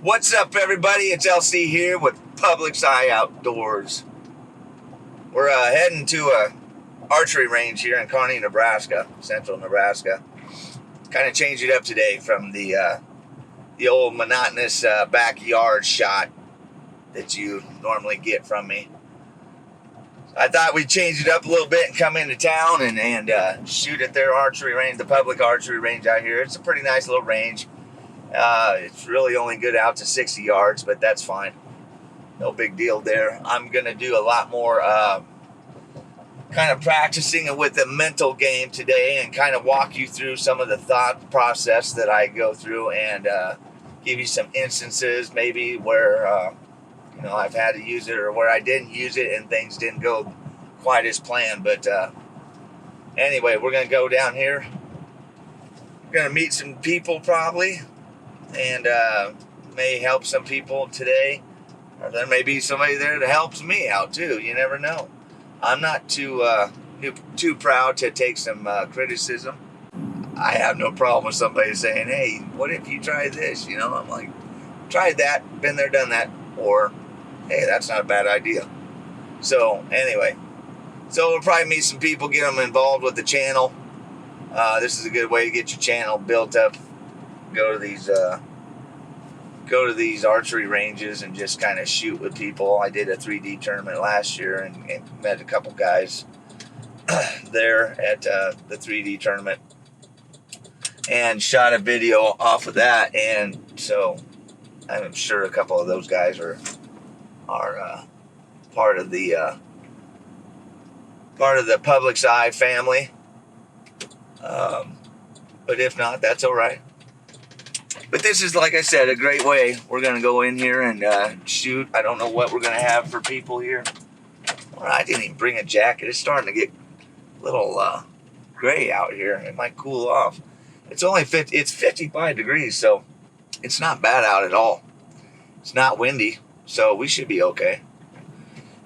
What's up, everybody? It's LC here with Public's Eye Outdoors. We're heading to a archery range here in Kearney, Nebraska, central Nebraska. Kind of changed it up today from the old monotonous backyard shot that you normally get from me. I thought we'd change it up a little bit and come into town and shoot at their archery range, the public archery range out here. It's a pretty nice little range. It's really only good out to 60 yards, but that's fine. No big deal there. I'm going to do a lot more kind of practicing with the mental game today and kind of walk you through some of the thought process that I go through and give you some instances maybe where I've had to use it or where I didn't use it and things didn't go quite as planned. But anyway, we're going to go down here. We're going to meet some people probably and may help some people today. Or there may be somebody there that helps me out too. You never know. I'm not too proud to take some criticism. I have no problem with somebody saying, hey, what if you try this? I'm like, tried that, been there, done that. Or, hey, that's not a bad idea. So, anyway. So, we'll probably meet some people, get them involved with the channel. This is a good way to get your channel built up. Go to these archery ranges and just kind of shoot with people. I did a 3D tournament last year and met a couple guys there at the 3D tournament and shot a video off of that. And so I'm sure a couple of those guys are part of the Public's Eye family. But if not, that's all right. But this is, like I said, a great way. We're going to go in here and shoot. I don't know what we're going to have for people here. Well, I didn't even bring a jacket. It's starting to get a little gray out here. It might cool off. It's only 55 degrees, so it's not bad out at all. It's not windy, so we should be okay.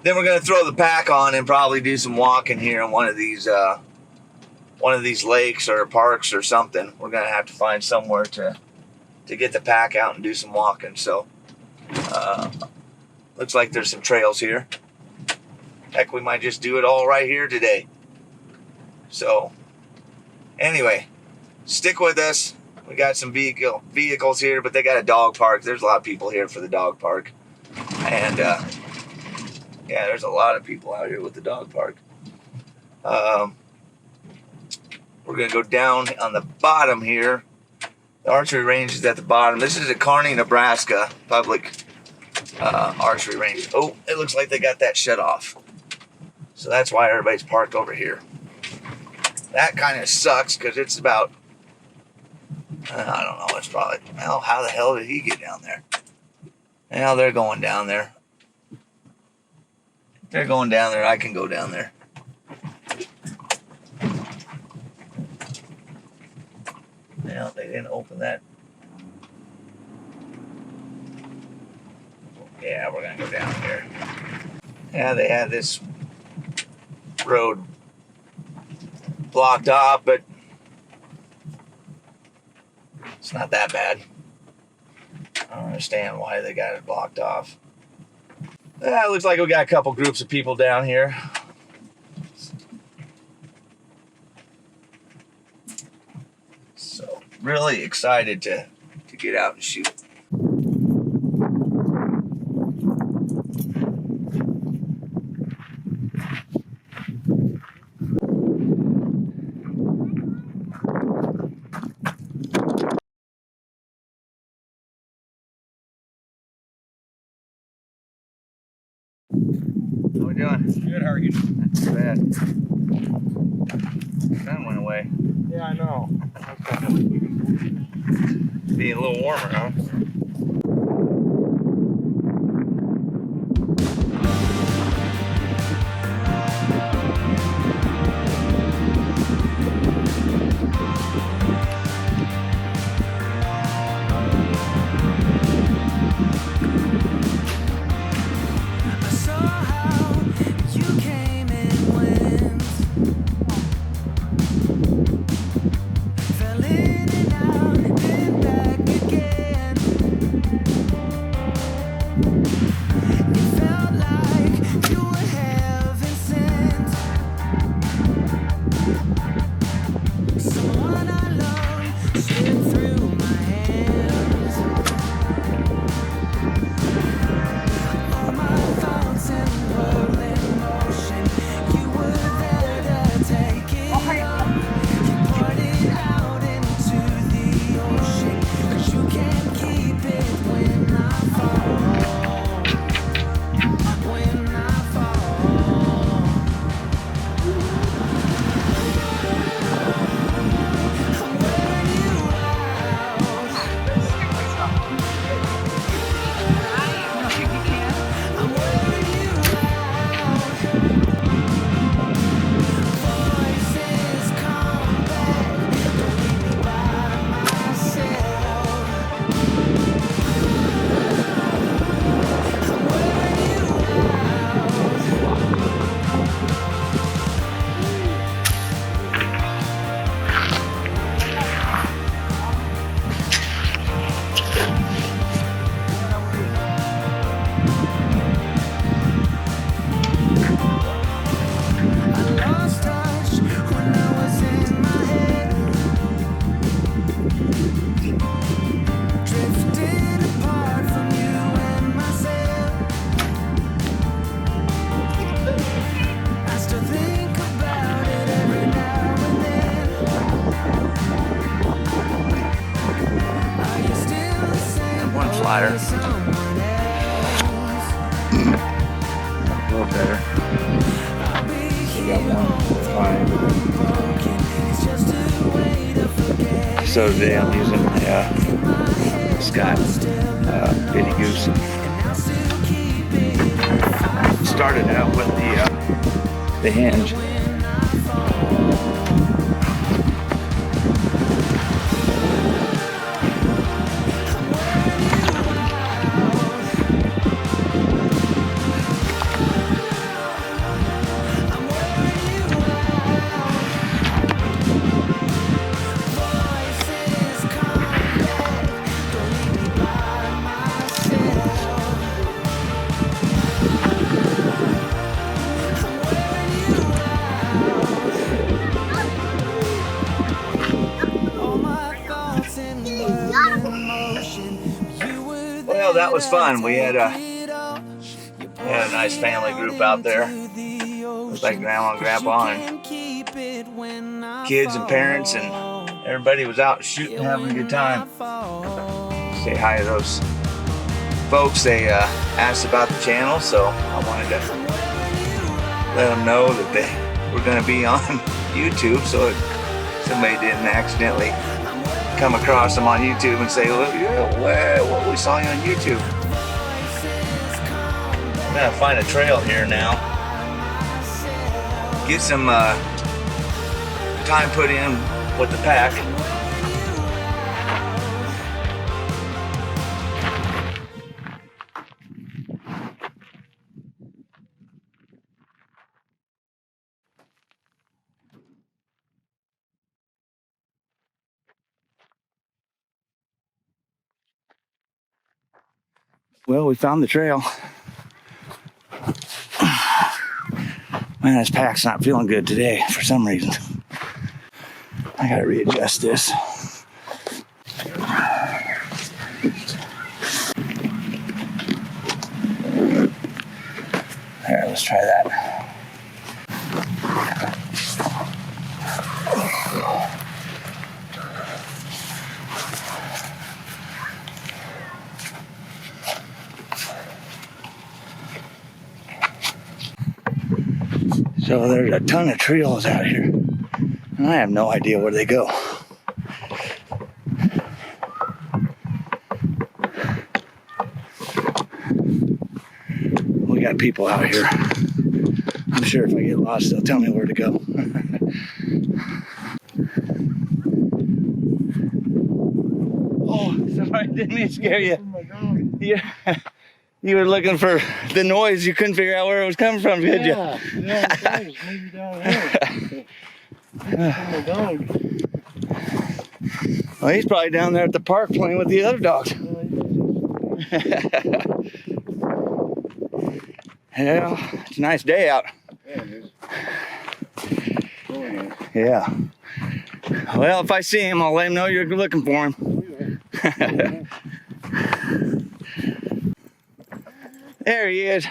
Then we're going to throw the pack on and probably do some walking here in one of these lakes or parks or something. We're going to have to find somewhere to get the pack out and do some walking. So looks like there's some trails here. Heck, we might just do it all right here today. So anyway, stick with us. We got some vehicles here, but they got a dog park. There's a lot of people here for the dog park. And yeah, there's a lot of people out here with the dog park. We're going to go down on the bottom here. The archery range is at the bottom. This is a Kearney, Nebraska public archery range. Oh, it looks like they got that shut off. So that's why everybody's parked over here. That kind of sucks because it's about, I don't know, it's probably, well, how the hell did he get down there? Well, they're going down there. If they're going down there, I can go down there. Well, they didn't open that. Yeah, we're going to go down here. Yeah, they had this road blocked off, but it's not that bad. I don't understand why they got it blocked off. It looks like we got a couple groups of people down here. Really excited to get out and shoot. How we doing? Good, how are you? Not too bad. Sun went away. Yeah, I know. Being a little warmer, huh? Fell in and out and then back again. water. A little better. We got 1.5. So today I'm using Scott Bitty Goose. Started out with the hinge. Well, that was fun. We had a nice family group out there. It was like Grandma and Grandpa and kids and parents, and everybody was out shooting, having a good time. Say hi to those folks. They asked about the channel, so I wanted to let them know that they were going to be on YouTube, so somebody didn't accidentally come across them on YouTube and say, well, yeah, we saw you on YouTube. I'm gonna find a trail here now. Get some time put in with the pack. Well, we found the trail. Man, this pack's not feeling good today for some reason. I gotta readjust this. Alright, let's try that. So there's a ton of trails out here, and I have no idea where they go. We got people out here. I'm sure if I get lost, they'll tell me where to go. Oh, sorry, didn't mean to scare you. Yeah. You were looking for the noise. You couldn't figure out where it was coming from, could you? Yeah, maybe down here. Well, he's probably down there at the park playing with the other dogs. Yeah, it's a nice day out. Yeah, it is. Really nice. Yeah. Well, if I see him, I'll let him know you're looking for him. There he is.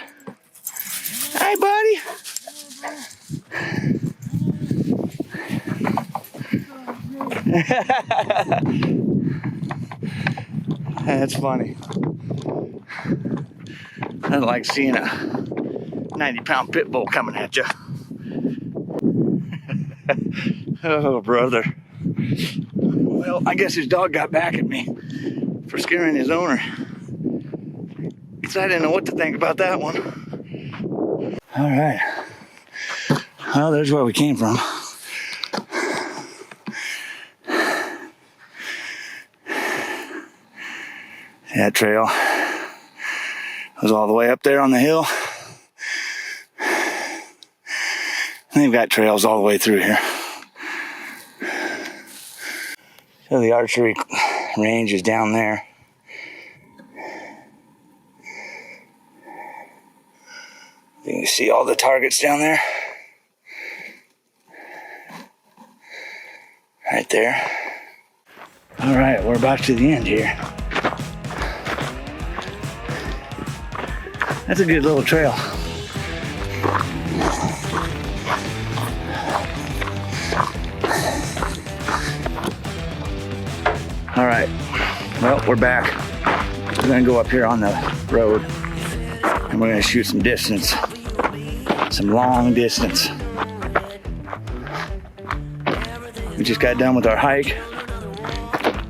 Hi, buddy. That's funny. I like seeing a 90-pound pit bull coming at you. Oh, brother. Well, I guess his dog got back at me for scaring his owner. I didn't know what to think about that one. All right. Well, there's where we came from. That trail was all the way up there on the hill. And they've got trails all the way through here. So the archery range is down there. You can see all the targets down there. Right there. All right, we're about to the end here. That's a good little trail. All right, well, we're back. We're gonna go up here on the road and we're gonna shoot some distance, some long distance. We just got done with our hike.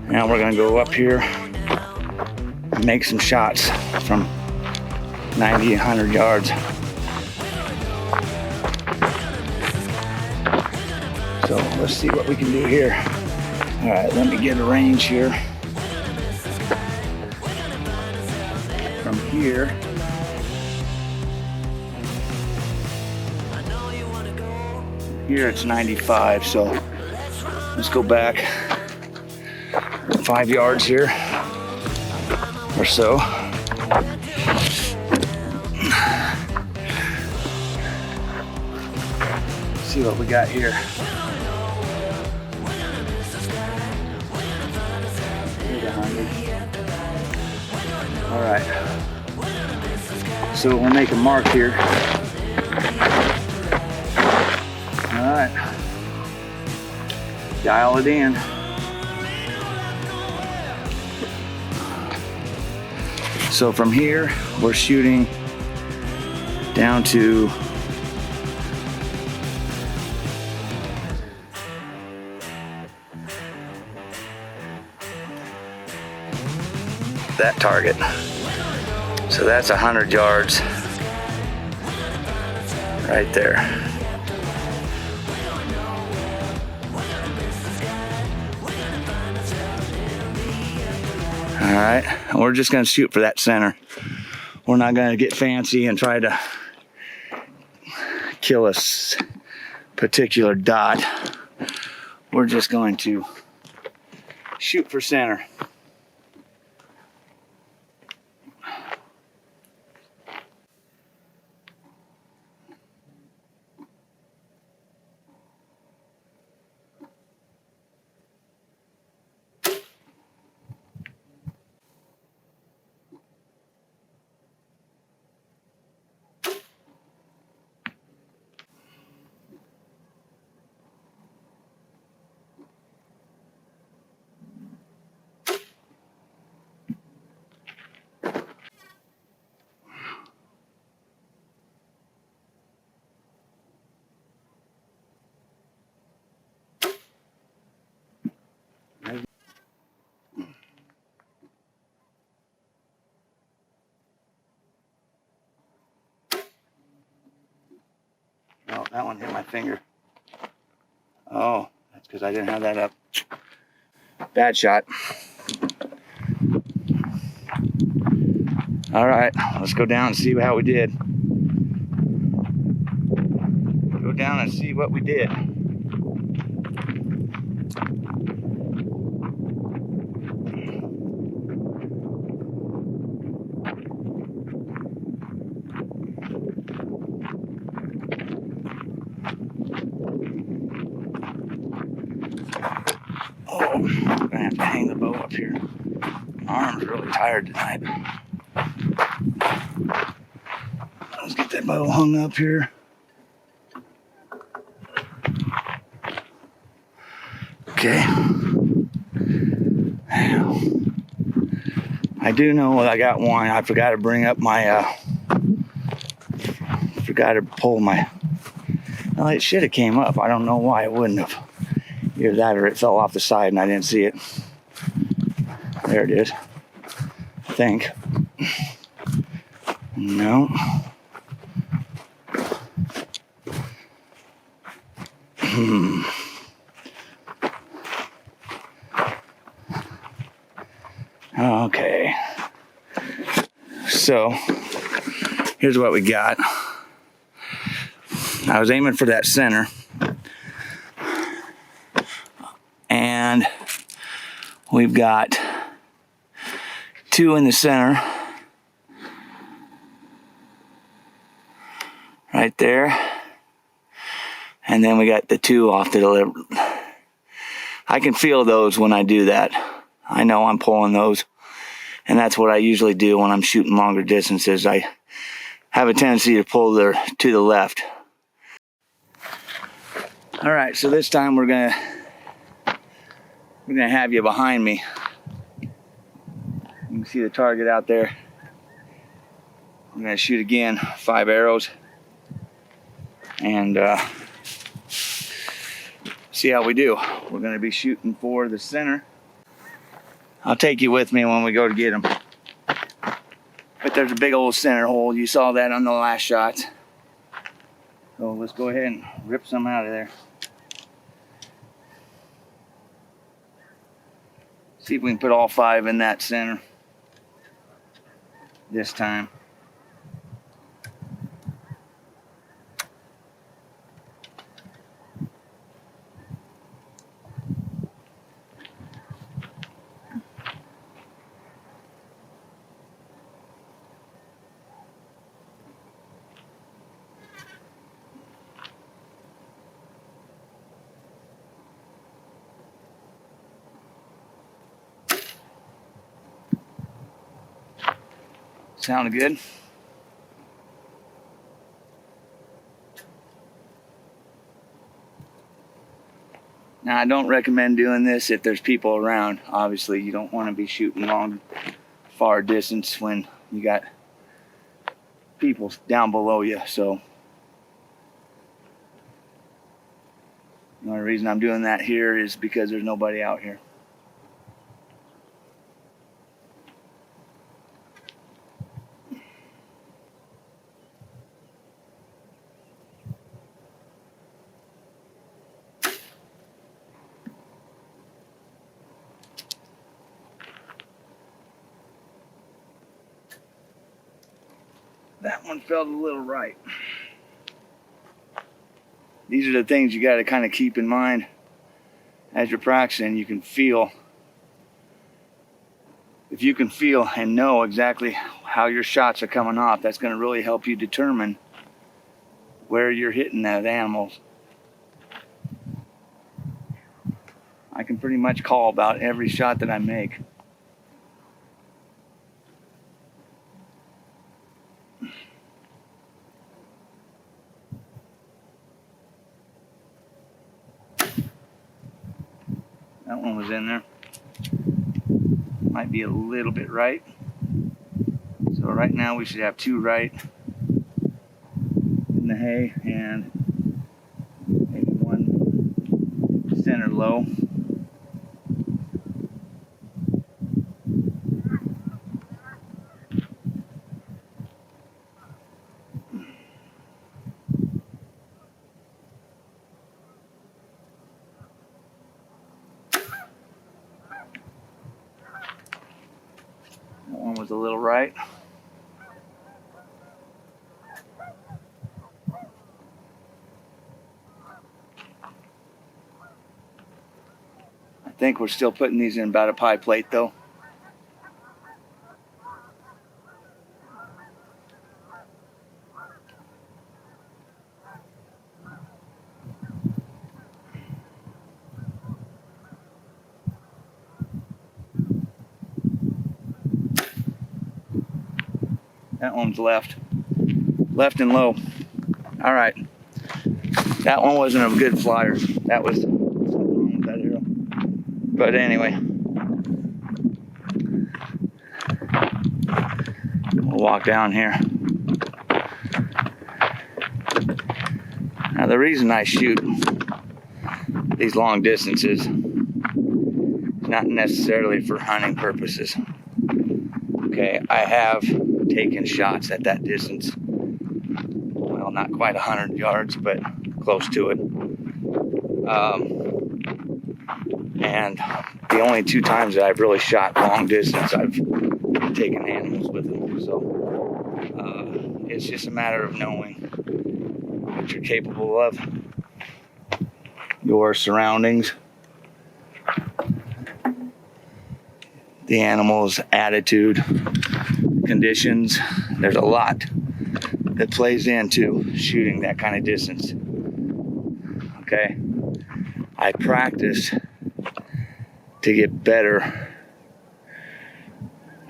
Now we're gonna go up here and make some shots from 90 and 100 yards. So let's see what we can do here. All right, let me get a range here. From here. Here it's 95, so let's go back 5 yards here or so. See what we got here. All right, so we'll make a mark here. All right, dial it in. So from here, we're shooting down to that target. So that's 100 yards right there. All right, and we're just gonna shoot for that center. We're not gonna get fancy and try to kill a particular dot. We're just going to shoot for center. Oh, that one hit my finger. Oh, that's because I didn't have that up. Bad shot. All right, let's go down and see how we did. Go down and see what we did. Oh, I'm gonna have to hang the bow up here. My arm's really tired tonight. Let's get that bow hung up here. Okay. I do know I got one. I forgot to bring up my, forgot to pull my, well, it should have came up. I don't know why it wouldn't have. Either that or it fell off the side and I didn't see it. There it is. I think. No. Okay. So, here's what we got. I was aiming for that center. And we've got 2 in the center. Right there. And then we got the 2 off to the left. I can feel those when I do that. I know I'm pulling those. And that's what I usually do when I'm shooting longer distances. I have a tendency to pull to the left. All right, so this time we're gonna have you behind me. can see the target out there. I'm gonna shoot again, 5 arrows, and see how we do. We're gonna be shooting for the center. I'll take you with me when we go to get them. But there's a big old center hole. You saw that on the last shot. So let's go ahead and rip some out of there. See if we can put all 5 in that center this time. Sounded good. Now, I don't recommend doing this if there's people around. Obviously, you don't want to be shooting long, far distance when you got people down below you. So, the only reason I'm doing that here is because there's nobody out here. That one felt a little right. These are the things you got to kind of keep in mind as you're practicing. You can feel, if you can feel and know exactly how your shots are coming off, that's going to really help you determine where you're hitting those animals. I can pretty much call about every shot that I make. That one was in there. Might be a little bit right. So right now we should have 2 right in the hay and maybe 1 center low. That one was a little right. I think we're still putting these in about a pie plate though. That one's left and low. All right. That one wasn't a good flyer. That was something wrong with that arrow. But anyway, we'll walk down here. Now the reason I shoot these long distances is not necessarily for hunting purposes. Okay, I have taken shots at that distance. Well, not quite 100 yards, but close to it. And the only 2 times that I've really shot long distance, I've taken animals with them. So it's just a matter of knowing what you're capable of, your surroundings, the animal's attitude, conditions. There's a lot that plays into shooting that kind of distance. Okay, I practice to get better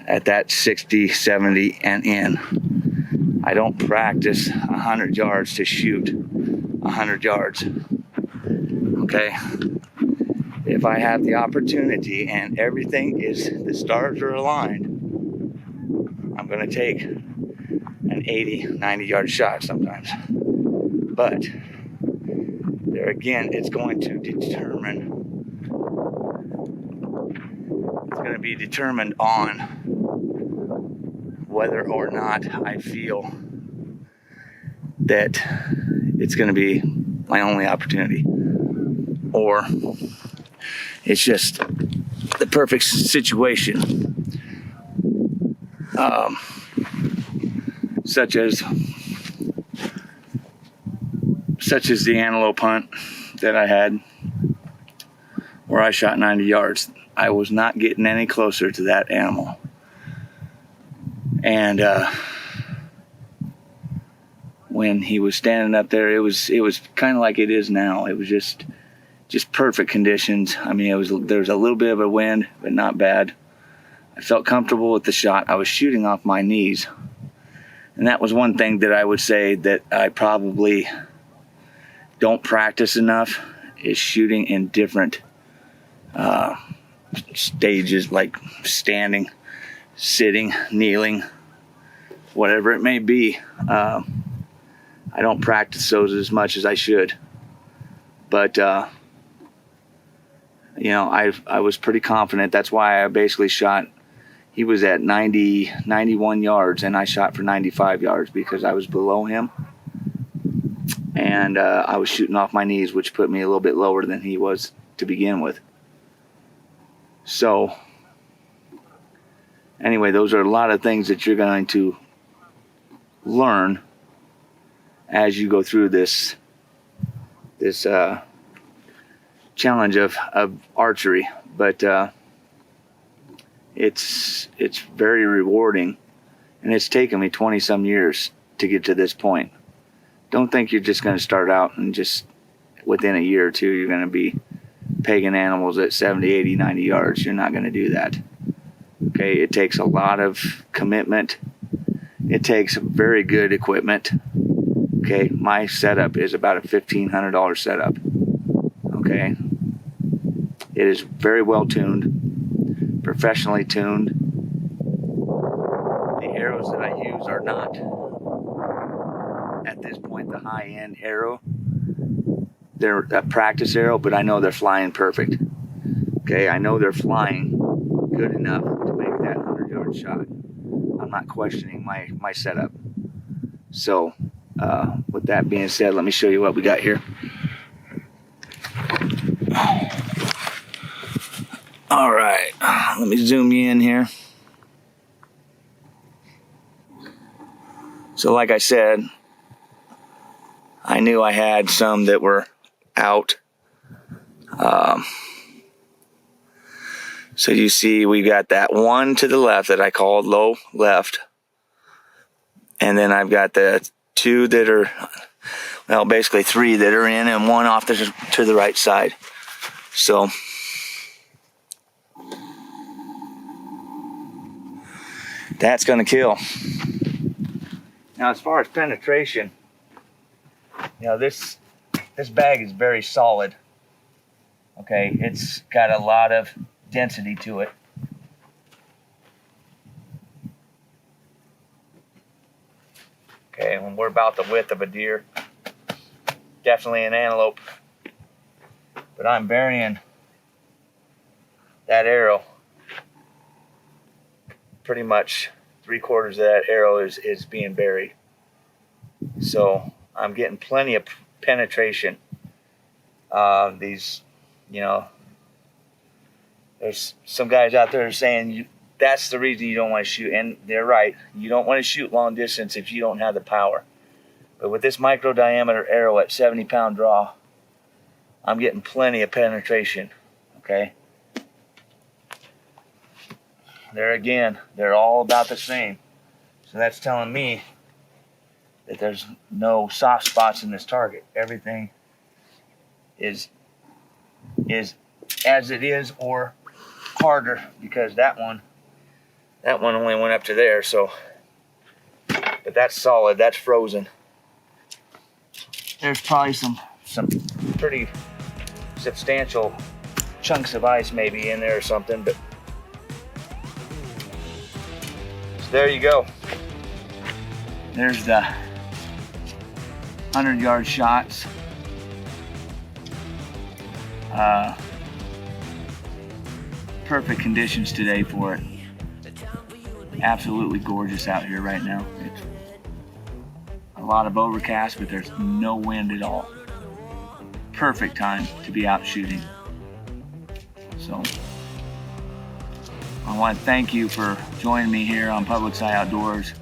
at that 60, 70 and in. I don't practice 100 yards to shoot 100 yards. Okay, if I have the opportunity and everything is, the stars are aligned, going to take an 80, 90 yard shot sometimes. But there again, it's going to be determined on whether or not I feel that it's going to be my only opportunity, or it's just the perfect situation, such as the antelope hunt that I had where I shot 90 yards. I was not getting any closer to that animal. And when he was standing up there, it was kind of like it is now. It was just perfect conditions. I mean, there was a little bit of a wind, but not bad. I felt comfortable with the shot. I was shooting off my knees. And that was one thing that I would say that I probably don't practice enough, is shooting in different stages, like standing, sitting, kneeling, whatever it may be. I don't practice those as much as I should. But, I was pretty confident. That's why I basically shot. He was at 91 yards, and I shot for 95 yards because I was below him. And I was shooting off my knees, which put me a little bit lower than he was to begin with. So, anyway, those are a lot of things that you're going to learn as you go through this challenge of archery. But it's very rewarding, and it's taken me 20 some years to get to this point. Don't think you're just going to start out and just within a year or two you're going to be pegging animals at 70, 80, 90 yards. You're not going to do that. Okay, it takes a lot of commitment. It takes very good equipment. Okay, my setup is about a $1,500 setup. Okay, it is very well tuned, professionally tuned. The arrows that I use are not, at this point, the high-end arrow. They're a practice arrow, but I know they're flying perfect. Okay, I know they're flying good enough to make that 100-yard shot. I'm not questioning my setup. So, with that being said, let me show you what we got here. All right, let me zoom you in here. So like I said, I knew I had some that were out. So you see we got that one to the left that I called low left. And then I've got the two that are, well, basically three that are in and one off to the right side. So that's going to kill. Now, as far as penetration, this bag is very solid. Okay, it's got a lot of density to it. Okay, when we're about the width of a deer, definitely an antelope. But I'm burying that arrow. Pretty much 3/4 of that arrow is being buried. So I'm getting plenty of penetration. There's some guys out there saying that's the reason you don't want to shoot, and they're right. You don't want to shoot long distance if you don't have the power. But with this micro diameter arrow at 70-pound draw, I'm getting plenty of penetration. Okay. There again, they're all about the same. So that's telling me that there's no soft spots in this target. Everything is as it is or harder, because that one only went up to there. So, but that's solid. That's frozen. There's probably some pretty substantial chunks of ice maybe in there or something, but there you go. There's the 100-yard shots. Perfect conditions today for it. Absolutely gorgeous out here right now. It's a lot of overcast, but there's no wind at all. Perfect time to be out shooting. So I want to thank you for joining me here on Public Sci Outdoors,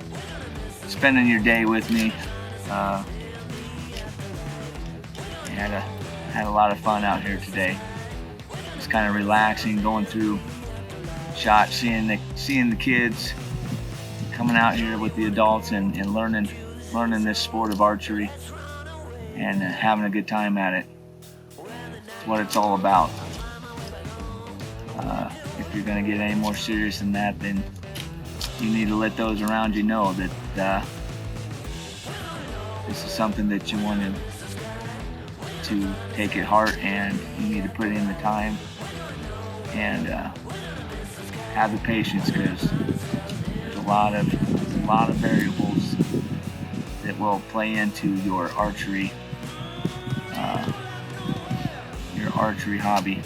spending your day with me. Had a lot of fun out here today. Just kind of relaxing, going through shots, seeing the kids coming out here with the adults and learning this sport of archery and having a good time at it. It's what it's all about. If you're going to get any more serious than that, then you need to let those around you know that this is something that you want to take at heart, and you need to put in the time and have the patience, because there's a lot of variables that will play into your archery hobby,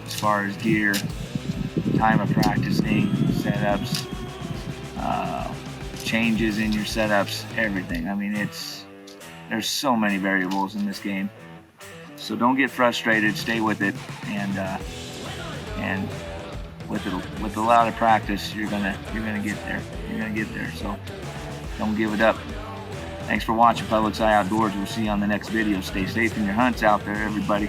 as far as gear, time of practicing, setups, changes in your setups, everything. I mean, there's so many variables in this game. So don't get frustrated, stay with it, and with a lot of practice, you're gonna get there. You're gonna get there. So don't give it up. Thanks for watching Public Sci Outdoors. We'll see you on the next video. Stay safe in your hunts out there, everybody.